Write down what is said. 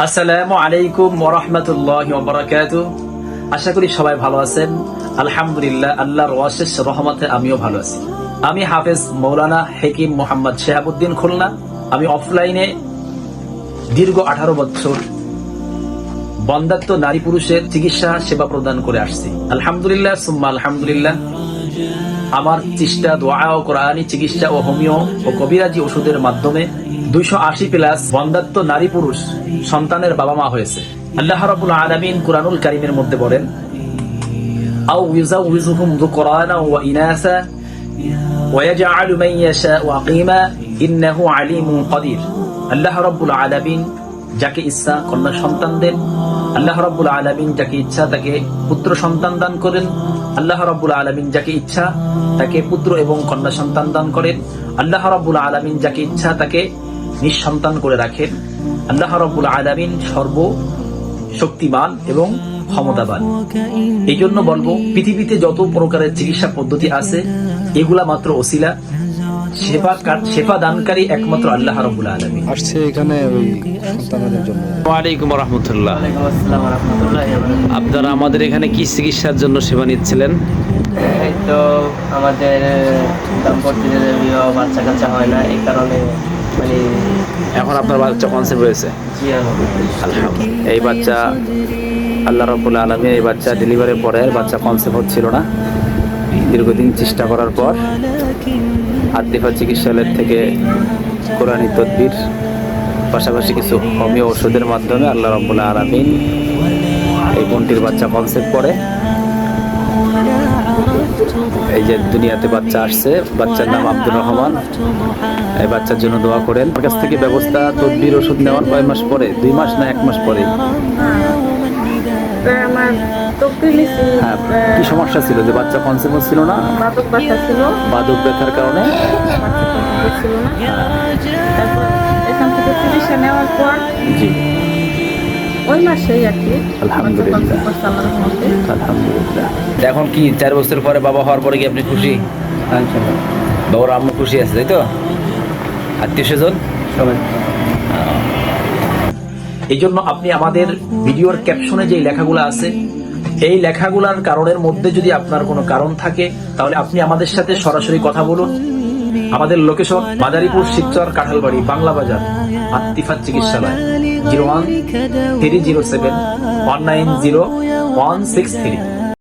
আসসালামু আলাইকুম ওয়া রাহমাতুল্লাহি ওয়া বারাকাতুহু। আশা করি সবাই ভালো আছেন। আলহামদুলিল্লাহ, আল্লাহর অশেষ রহমতে আমিও ভালো আছি। আমি হাফেজ মৌলানা হাকিম মোহাম্মদ শিহাবুদ্দিন খুলনা। আমি অফলাইনে দীর্ঘ 18 বছর বন্ধ্যাত্ব নারী পুরুষের চিকিৎসা সেবা প্রদান করে আসছি। আলহামদুলিল্লাহ সুম্মা আলহামদুলিল্লাহ। আমার চেষ্টা, দোয়া ও কোরআনী চিকিৎসা ও হোমিও ও কবিরাজি ওষুধের মাধ্যমে 280+ বন্ধ্যাত্ব নারী পুরুষ সন্তানের বাবা মা হয়েছে। আল্লাহ রাব্বুল আলামিন কুরআনুল কারীমের মধ্যে বলেন, আও ইউযাউযুহুম যুকরানা ওয়া ইনাসা ওয়া ইয়াজআলু মান ইয়াশাউ আকিমা ইন্নাহু আলিমুন কাদির। আল্লাহ রাব্বুল আলামিন যাকে ইচ্ছা কন্যা সন্তান দেন, আল্লাহ রাব্বুল আলামিন যাকে ইচ্ছা তাকে পুত্র সন্তান দান করেন, আল্লাহ রাব্বুল আলামিন যাকে ইচ্ছা তাকে পুত্র এবং কন্যা সন্তান দান করেন, আল্লাহ রাব্বুল আলামিন যাকে ইচ্ছা তাকে নিঃসন্তান করে রাখেন। আল্লাহ রাব্বুল আলামিন সর্বশক্তিমান এবং ক্ষমতাবান। এই জন্য বলবো, পৃথিবীতে যত প্রকারের চিকিৎসা পদ্ধতি আছে এগুলা মাত্র ওসিলা, সেবা দানকারী একমাত্র আল্লাহ রাব্বুল আলামিন। আসছে এখানে ওই সন্তানদের জন্য। ওয়া আলাইকুম ওয়া রাহমাতুল্লাহ। ওয়ালাইকুম আসসালাম ওয়া রাহমাতুল্লাহি ওয়া বারাকাতুহু। আপনারা আমাদের এখানে কি চিকিৎসার জন্য সেবা নিচ্ছিলেন? এই তো আমাদের দাম্পত্য জীবনে বাচ্চা কাচ্চা হয় না, এই কারণে মানে এখন আপনার বাচ্চা কনসেপ্ট হয়েছে? জি আলহামদুলিল্লাহ। এই বাচ্চা আল্লাহ রাব্বুল আলামিন এই বাচ্চা ডেলিভারির পরে বাচ্চা কনসেপ্ট হচ্ছিল না। দীর্ঘদিন চেষ্টা করার পর আতিফা চিকিৎসালয় থেকে কোরআনী তদবির পাশাপাশি কিছু হোমিও ওষুধের মাধ্যমে আল্লাহ রাব্বুল আলামিন এই বোনটির বাচ্চা কনসেপ্ট করে এই যে দুনিয়াতে বাচ্চা আসছে। বাচ্চার নাম আব্দুর রহমান। এই বাচ্চার জন্য দোয়া করেন। আমার কাছ থেকে ব্যবস্থা তদবির ওষুধ নেওয়ার কয় মাস পরে? 2 মাস না 1 মাস পরে? হ্যাঁ। কি সমস্যা ছিল যে বাচ্চা কনসেপ্ট ছিল না? বাদক ব্যথার কারণে। জি, ওই মাসেই আর কি। আলহামদুলিল্লাহ আলহামদুলিল্লাহ। এখন কি 4 বছর পরে বাবা হওয়ার পরে কি আপনি খুশি? বাবার আম্মু খুশি আছে, তাই তো? আত্মীয় স্বজন সবাই। এই জন্য আপনি আমাদের ভিডিওর ক্যাপশনে যে লেখাগুলো আছে, এই লেখাগুলার কারণের মধ্যে যদি আপনার কোনো কারণ থাকে তাহলে আপনি আমাদের সাথে সরাসরি কথা বলুন। আমাদের লোকেশন মাদারীপুর, শিবচর, কাঁঠালবাড়ি, বাংলা বাজার, আতিফা চিকিৎসালয়। 01-307-190-163।